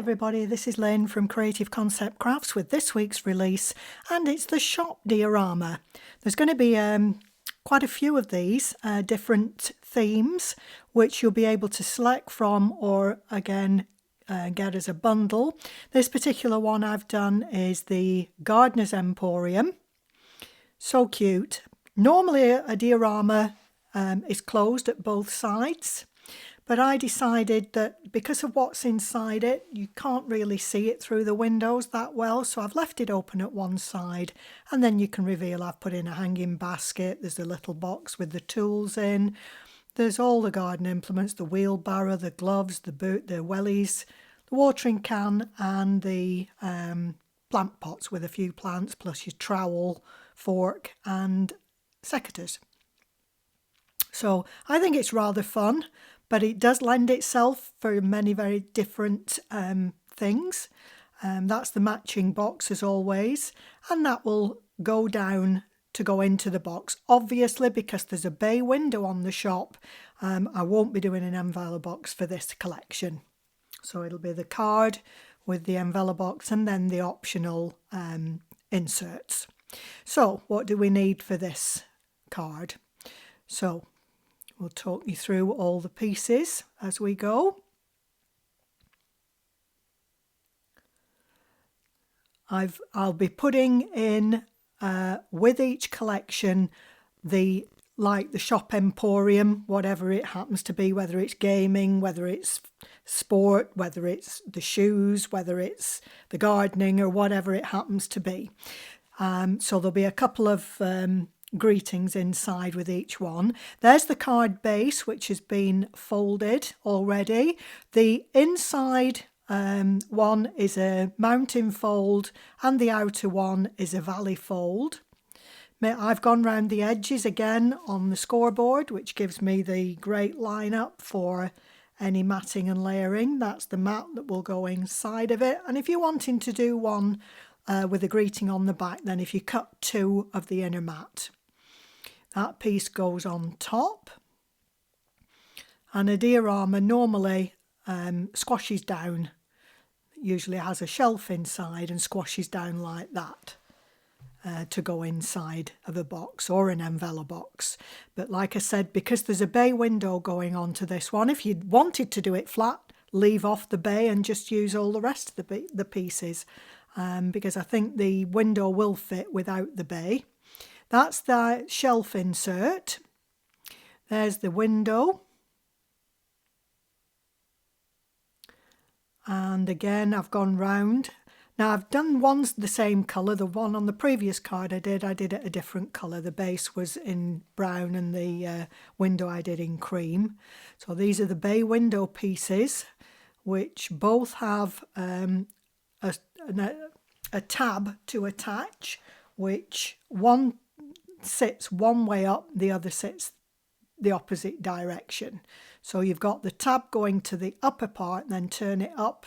everybody, this is Lynn from Creative Concept Crafts with this week's release, and it's the shop diorama. There's going to be quite a few of these different themes which you'll be able to select from or again get as a bundle. This particular one I've done is the Gardener's Emporium. So cute. Normally a diorama is closed at both sides. But I decided that because of what's inside it, you can't really see it through the windows that well. So I've left it open at one side, and then you can reveal I've put in a hanging basket. There's a little box with the tools in. There's all the garden implements, the wheelbarrow, the gloves, the boot, the wellies, the watering can, and the plant pots with a few plants, plus your trowel, fork, and secateurs. So I think it's rather fun. But it does lend itself for many very different things. That's the matching box as always. And that will go down to go into the box. Obviously, because there's a bay window on the shop, I won't be doing an envelope box for this collection. So it'll be the card with the envelope box and then the optional inserts. So what do we need for this card? So we'll talk you through all the pieces as we go. I'll be putting in with each collection the shop emporium, whatever it happens to be, whether it's gaming, whether it's sport, whether it's the shoes, whether it's the gardening or whatever it happens to be. So there'll be a couple of greetings inside with each one. There's the card base, which has been folded already. The inside one is a mountain fold and the outer one is a valley fold. I've gone round the edges again on the scoreboard, which gives me the great lineup for any matting and layering. That's the mat that will go inside of it. And if you're wanting to do one with a greeting on the back, then if you cut two of the inner mat, that piece goes on top. And a diorama normally squashes down, usually has a shelf inside and squashes down like that to go inside of a box or an envelope box. But like I said, because there's a bay window going on to this one, if you wanted to do it flat, leave off the bay and just use all the rest of the pieces, because I think the window will fit without the bay. That's the shelf insert. There's the window. And again, I've gone round. Now I've done one's the same colour. The one on the previous card I did it a different colour. The base was in brown and the window I did in cream. So these are the bay window pieces, which both have a tab to attach, which one sits one way up, the other sits the opposite direction. So you've got the tab going to the upper part and then turn it up.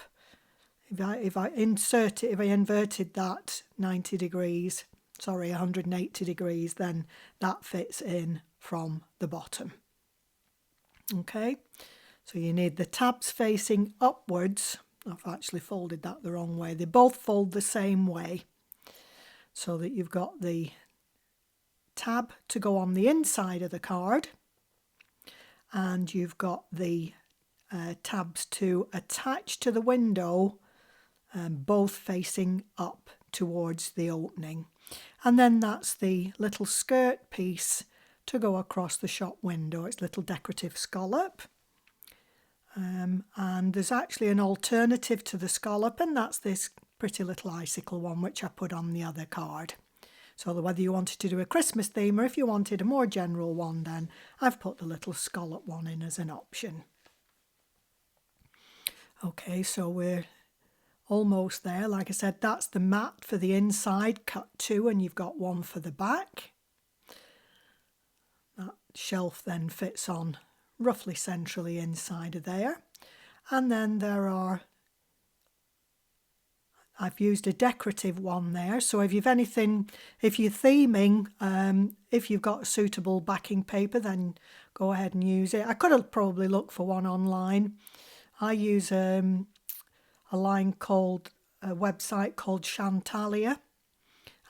If I inverted that 180 degrees, then that fits in from the bottom. Okay, so you need the tabs facing upwards. I've actually folded that the wrong way. They both fold the same way, so that you've got the tab to go on the inside of the card, and you've got the tabs to attach to the window, both facing up towards the opening. And then that's the little skirt piece to go across the shop window. It's a little decorative scallop. And there's actually an alternative to the scallop, and that's this pretty little icicle one which I put on the other card. So whether you wanted to do a Christmas theme or if you wanted a more general one, then I've put the little scallop one in as an option. Okay, so we're almost there. Like I said, that's the mat for the inside, cut two, and you've got one for the back. That shelf then fits on roughly centrally inside of there. And then I've used a decorative one there. So if you're theming, if you've got suitable backing paper, then go ahead and use it. I could have probably looked for one online. I use a a line called, a website called Chantalia,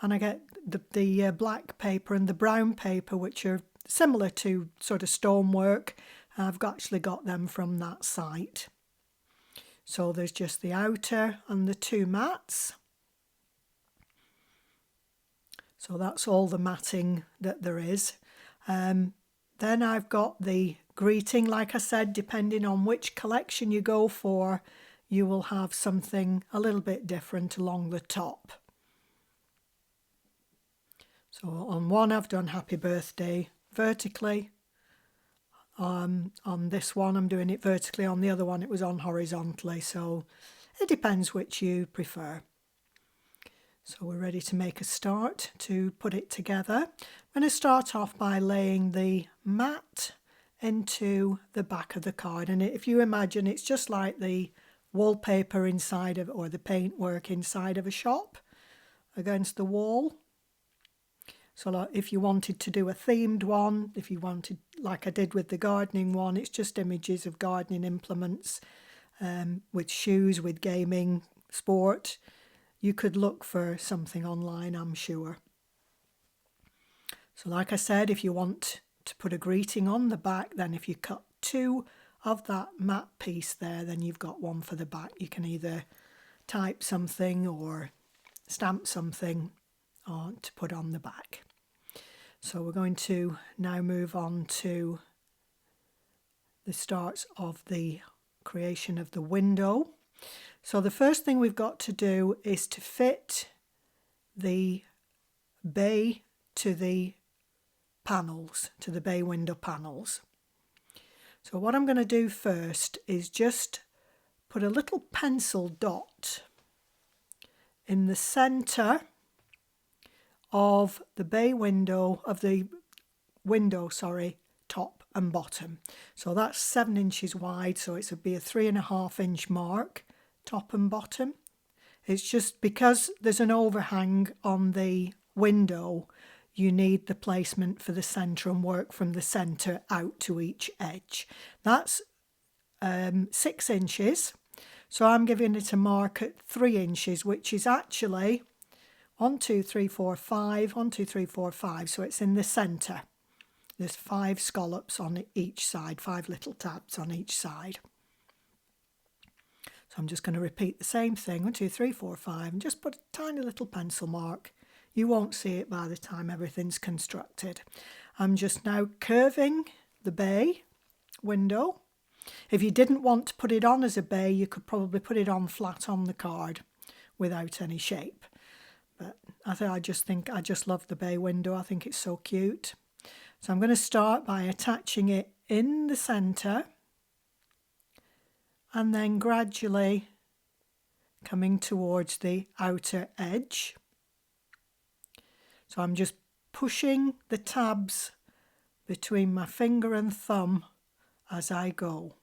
and I get the black paper and the brown paper, which are similar to sort of stonework. I've actually got them from that site. So there's just the outer and the two mats. So that's all the matting that there is. Then I've got the greeting. Like I said, depending on which collection you go for, you will have something a little bit different along the top. So on one I've done happy birthday vertically. On this one I'm doing it vertically, on the other one it was on horizontally, so it depends which you prefer. So we're ready to make a start to put it together. I'm going to start off by laying the mat into the back of the card, and if you imagine, it's just like the wallpaper inside of, or the paintwork inside of a shop against the wall. So like if you wanted to do a themed one, if you wanted, like I did with the gardening one, it's just images of gardening implements, with shoes, with gaming, sport. You could look for something online, I'm sure. So like I said, if you want to put a greeting on the back, then if you cut two of that matte piece there, then you've got one for the back. You can either type something or stamp something on to put on the back. So we're going to now move on to the start of the creation of the window. So the first thing we've got to do is to fit the bay to the panels, to the bay window panels. So what I'm going to do first is just put a little pencil dot in the centre of the bay window, of the window, top and bottom. So that's 7 inches wide, so it would be a 3.5 inch mark, top and bottom. It's just because there's an overhang on the window, you need the placement for the centre and work from the centre out to each edge. That's 6 inches. So I'm giving it a mark at 3 inches, which is actually 1, 2, 3, 4, 5, 1, 2, 3, 4, 5. So it's in the centre. There's 5 scallops on each side, 5 little tabs on each side. So I'm just going to repeat the same thing, 1, 2, 3, 4, 5, and just put a tiny little pencil mark. You won't see it by the time everything's constructed. I'm just now curving the bay window. If you didn't want to put it on as a bay, you could probably put it on flat on the card without any shape. But I just love the bay window. I think it's so cute. So I'm going to start by attaching it in the centre and then gradually coming towards the outer edge. So I'm just pushing the tabs between my finger and thumb as I go.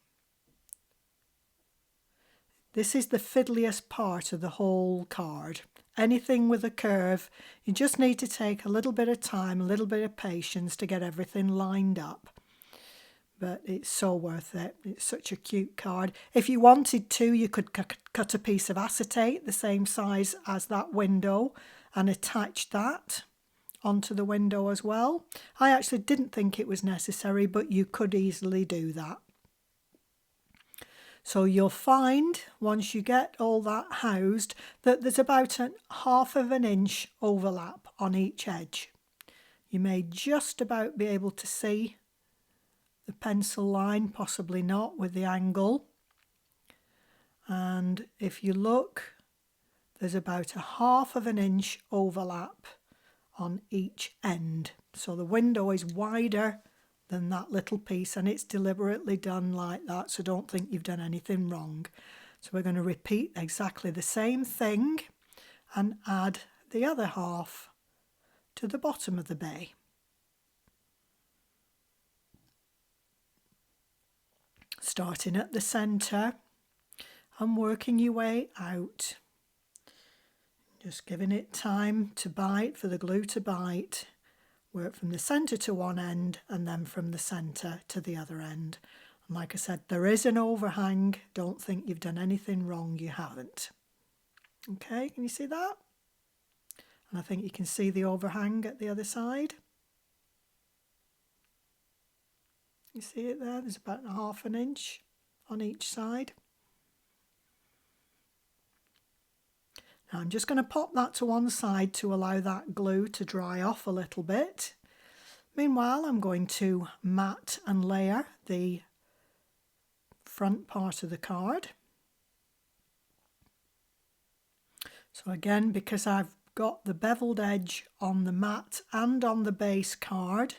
This is the fiddliest part of the whole card. Anything with a curve, you just need to take a little bit of time, a little bit of patience to get everything lined up. But it's so worth it. It's such a cute card. If you wanted to, you could cut a piece of acetate the same size as that window and attach that onto the window as well. I actually didn't think it was necessary, but you could easily do that. So you'll find, once you get all that housed, that there's about 1/2 inch overlap on each edge. You may just about be able to see the pencil line, possibly not with the angle. And if you look, there's about 1/2 inch overlap on each end. So the window is wider than that little piece, and it's deliberately done like that, so don't think you've done anything wrong. So we're going to repeat exactly the same thing and add the other half to the bottom of the bay. Starting at the centre and working your way out. Just giving it time to bite, for the glue to bite. Work from the centre to one end and then from the centre to the other end. And like I said, there is an overhang. Don't think you've done anything wrong, you haven't. Okay, can you see that? And I think you can see the overhang at the other side. You see it there? There's about 1/2 inch on each side. Now I'm just going to pop that to one side to allow that glue to dry off a little bit. Meanwhile, I'm going to mat and layer the front part of the card. So again, because I've got the beveled edge on the mat and on the base card,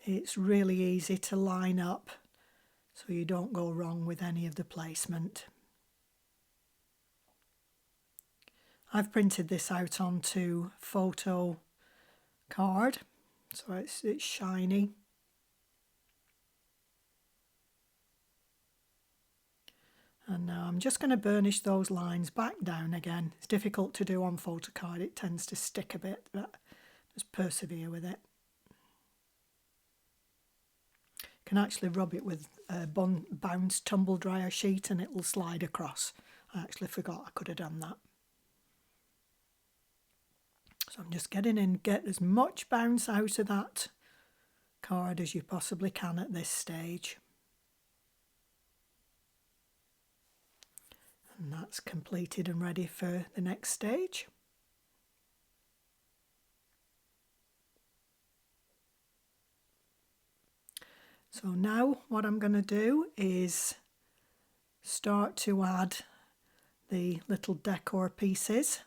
it's really easy to line up so you don't go wrong with any of the placement. I've printed this out onto photo card, so it's shiny. And now I'm just going to burnish those lines back down again. It's difficult to do on photo card, it tends to stick a bit, but just persevere with it. You can actually rub it with a bounce tumble dryer sheet and it will slide across. I actually forgot I could have done that. So I'm just getting in, get as much bounce out of that card as you possibly can at this stage. And that's completed and ready for the next stage. So now what I'm going to do is start to add the little decor pieces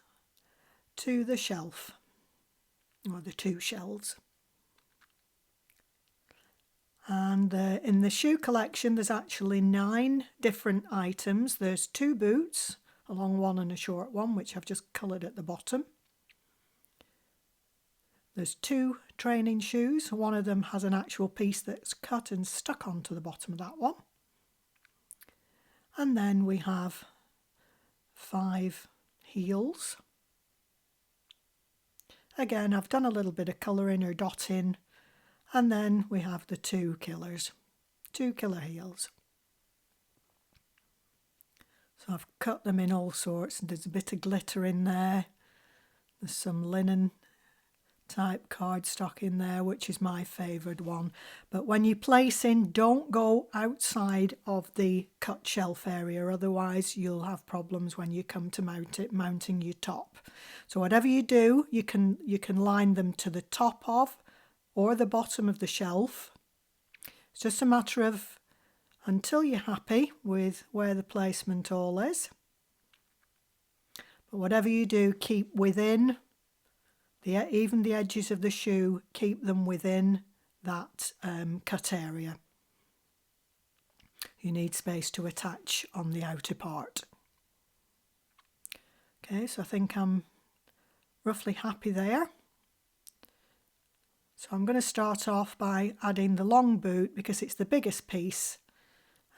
to the shelf, or the 2 shelves. And in the shoe collection there's actually 9 different items. There's 2 boots, a long one and a short one, which I've just coloured at the bottom. There's 2 training shoes. One of them has an actual piece that's cut and stuck onto the bottom of that one. And then we have 5 heels. Again, I've done a little bit of colouring or dotting, and then we have the 2 killers, 2 killer heels. So I've cut them in all sorts, and there's a bit of glitter in there. There's some linen type cardstock in there, which is my favoured one. But when you place in, don't go outside of the cut shelf area, otherwise you'll have problems when you come to mounting your top. So whatever you do, you can line them to the top of or the bottom of the shelf. It's just a matter of until you're happy with where the placement all is. But whatever you do, keep within even the edges of the shoe, keep them within that cut area. You need space to attach on the outer part. Okay, so I think I'm roughly happy there. So I'm going to start off by adding the long boot because it's the biggest piece.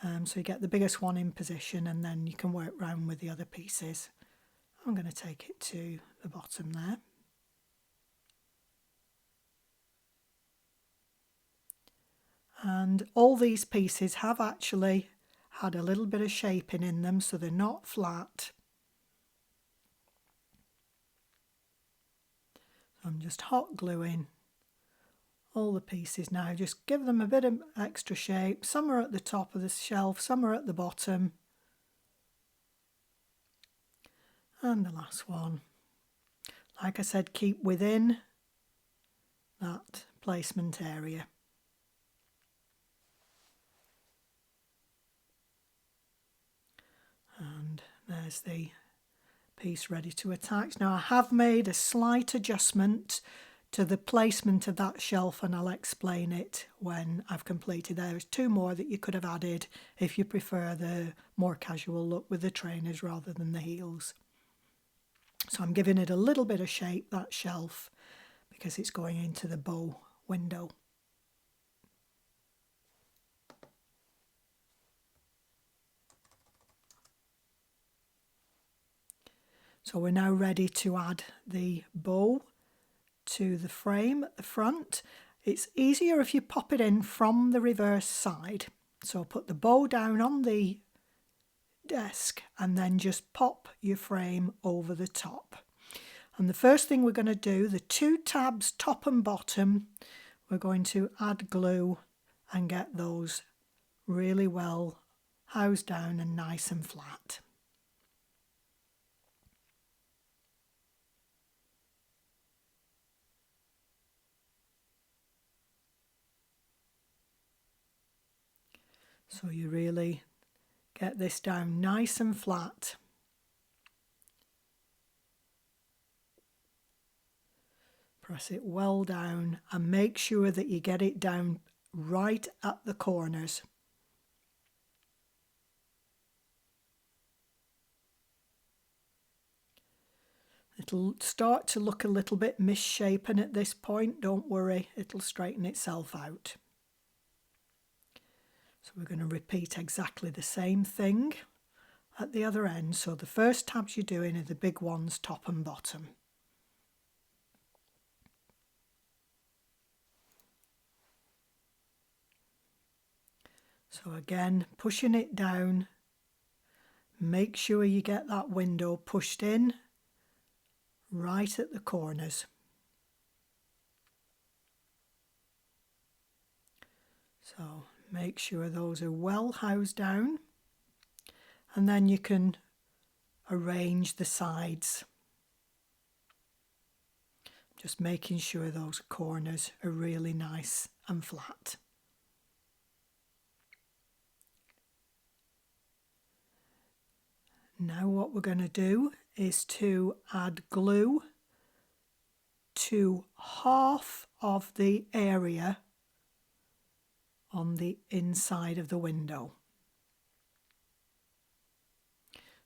So you get the biggest one in position and then you can work round with the other pieces. I'm going to take it to the bottom there. And all these pieces have actually had a little bit of shaping in them, so they're not flat. So I'm just hot gluing all the pieces now. Just give them a bit of extra shape. Some are at the top of the shelf, some are at the bottom. And the last one. Like I said, keep within that placement area. And there's the piece ready to attach. Now I have made a slight adjustment to the placement of that shelf and I'll explain it when I've completed. There's 2 more that you could have added if you prefer the more casual look with the trainers rather than the heels. So I'm giving it a little bit of shape, that shelf, because it's going into the bow window. So we're now ready to add the bow to the frame at the front. It's easier if you pop it in from the reverse side. So put the bow down on the desk and then just pop your frame over the top. And the first thing we're going to do, the 2 tabs top and bottom, we're going to add glue and get those really well housed down and nice and flat. So you really get this down nice and flat. Press it well down and make sure that you get it down right at the corners. It'll start to look a little bit misshapen at this point. Don't worry, it'll straighten itself out. So we're going to repeat exactly the same thing at the other end. So the first tabs you're doing are the big ones, top and bottom. So again, pushing it down, make sure you get that window pushed in right at the corners. So make sure those are well housed down, and then you can arrange the sides. Just making sure those corners are really nice and flat. Now what we're going to do is to add glue to half of the area on the inside of the window.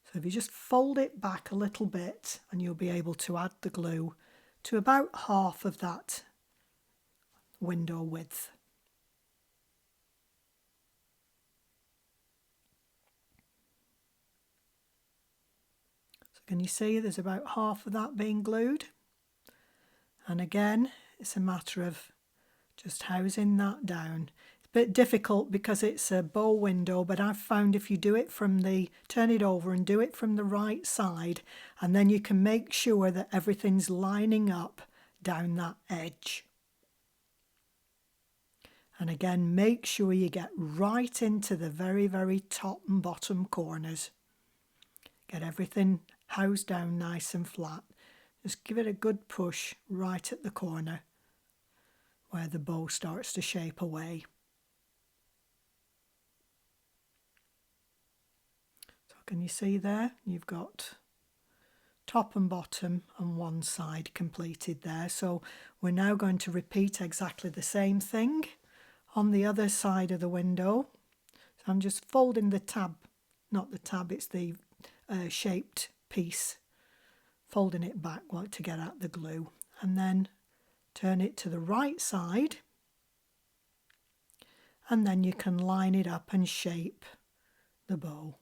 So if you just fold it back a little bit and you'll be able to add the glue to about half of that window width. So can you see there's about half of that being glued? And again, it's a matter of just housing that down. It's a bit difficult because it's a bow window, but I've found if you do it turn it over and do it from the right side, and then you can make sure that everything's lining up down that edge. And again, make sure you get right into the very, very top and bottom corners. Get everything housed down nice and flat. Just give it a good push right at the corner where the bow starts to shape away. So can you see there? You've got top and bottom and one side completed there. So we're now going to repeat exactly the same thing on the other side of the window. So I'm just folding the tab, not the tab, it's the shaped piece, folding it back to get at the glue, and then turn it to the right side, and then you can line it up and shape the bow.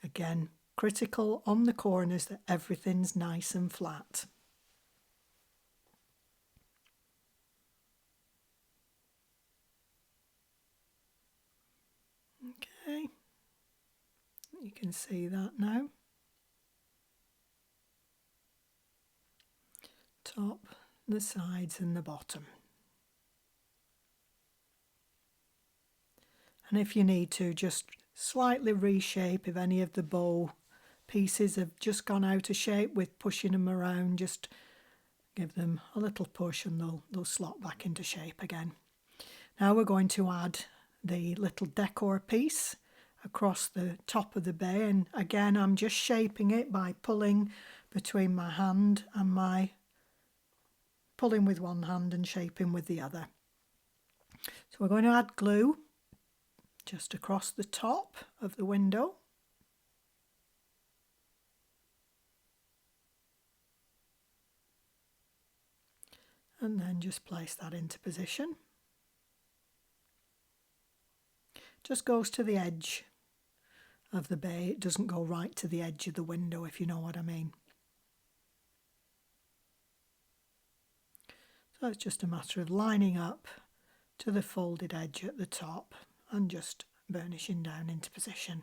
Again, critical on the corners that everything's nice and flat. Okay, you can see that now. Top, the sides and the bottom. And if you need to, just slightly reshape if any of the bow pieces have just gone out of shape with pushing them around, just give them a little push and they'll slot back into shape again. Now we're going to add the little decor piece across the top of the bay, and again I'm just shaping it by pulling between my hand and pulling with one hand and shaping with the other. So we're going to add glue just across the top of the window. And then just place that into position. Just goes to the edge of the bay. It doesn't go right to the edge of the window, if you know what I mean. So it's just a matter of lining up to the folded edge at the top and just burnishing down into position.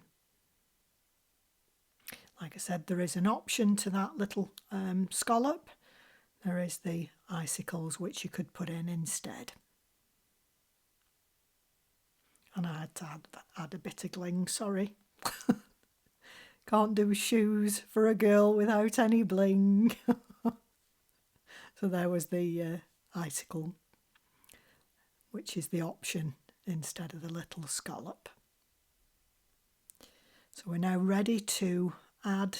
Like I said, there is an option to that little scallop. There is the icicles which you could put in instead. And I had to add a bit of gling, sorry. Can't do shoes for a girl without any bling. So there was the icicle, which is the option instead of the little scallop. So we're now ready to add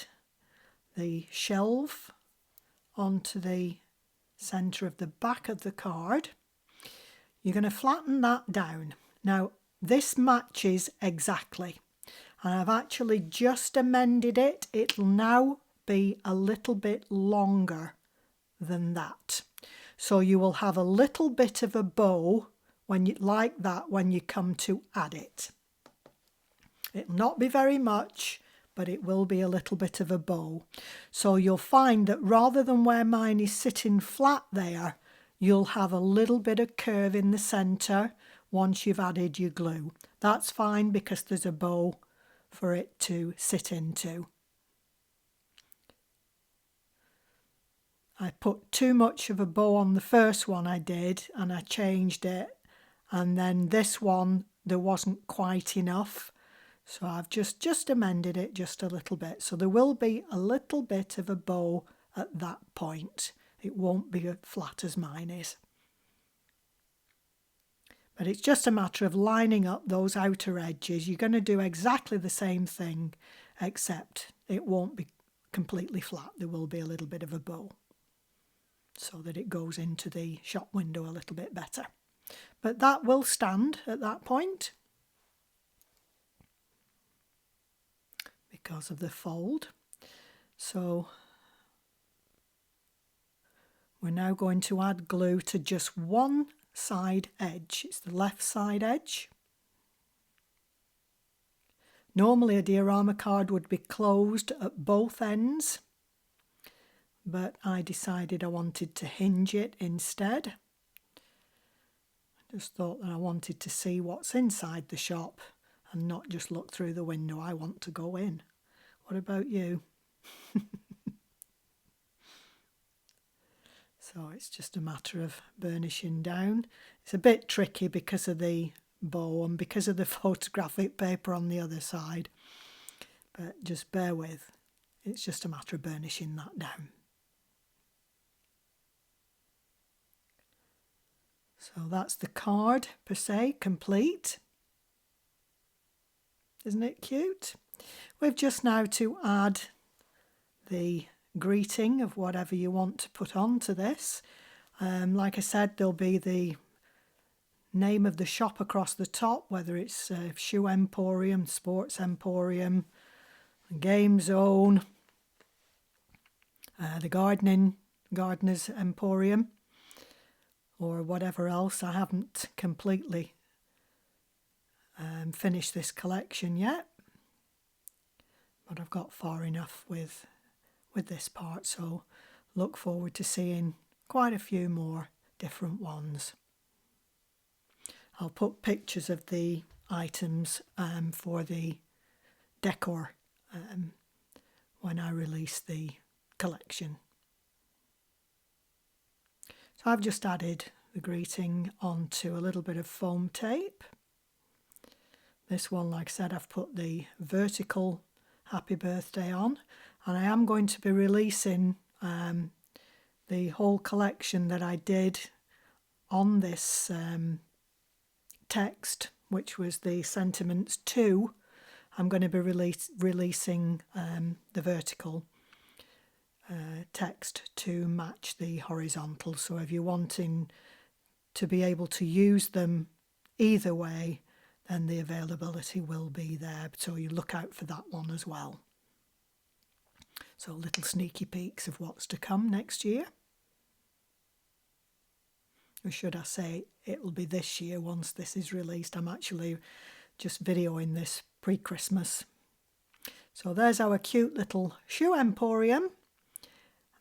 the shelf onto the centre of the back of the card. You're going to flatten that down. Now this matches exactly, and I've actually just amended it. It'll now be a little bit longer than that. So you will have a little bit of a bow when you like that when you come to add it. It'll not be very much, but it will be a little bit of a bow. So you'll find that rather than where mine is sitting flat there, you'll have a little bit of curve in the centre once you've added your glue. That's fine because there's a bow for it to sit into. I put too much of a bow on the first one I did, and I changed it, and then this one there wasn't quite enough. So I've just amended it just a little bit. So there will be a little bit of a bow at that point. It won't be as flat as mine is. But it's just a matter of lining up those outer edges. You're going to do exactly the same thing, except it won't be completely flat. There will be a little bit of a bow so that it goes into the shop window a little bit better. But that will stand at that point, because of the fold. So we're now going to add glue to just one side edge. It's the left side edge. Normally a diorama card would be closed at both ends, but I decided I wanted to hinge it instead. I just thought that I wanted to see what's inside the shop and not just look through the window. I want to go in. What about you? So it's just a matter of burnishing down. It's a bit tricky because of the bow and because of the photographic paper on the other side. But just bear with. It's just a matter of burnishing that down. So that's the card per se, complete. Isn't it cute? We've just now to add the greeting of whatever you want to put onto this. Like I said, there'll be the name of the shop across the top, whether it's Shoe Emporium, Sports Emporium, Game Zone, the Gardener's Emporium, or whatever else. I haven't completely finished this collection yet, but I've got far enough with this part, so look forward to seeing quite a few more different ones. I'll put pictures of the items for the decor when I release the collection. So I've just added the greeting onto a little bit of foam tape. This one, like I said, I've put the vertical happy birthday on, and I am going to be releasing the whole collection that I did on this text, which was the Sentiments 2. I'm going to be releasing the vertical text to match the horizontal. So if you're wanting to be able to use them either way, then the availability will be there. So you look out for that one as well. So little sneaky peeks of what's to come next year. Or should I say, it'll be this year once this is released. I'm actually just videoing this pre-Christmas. So there's our cute little Shoe Emporium.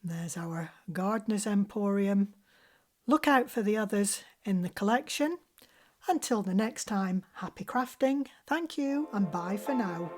And there's our Gardener's Emporium. Look out for the others in the collection. Until the next time, happy crafting, thank you and bye for now.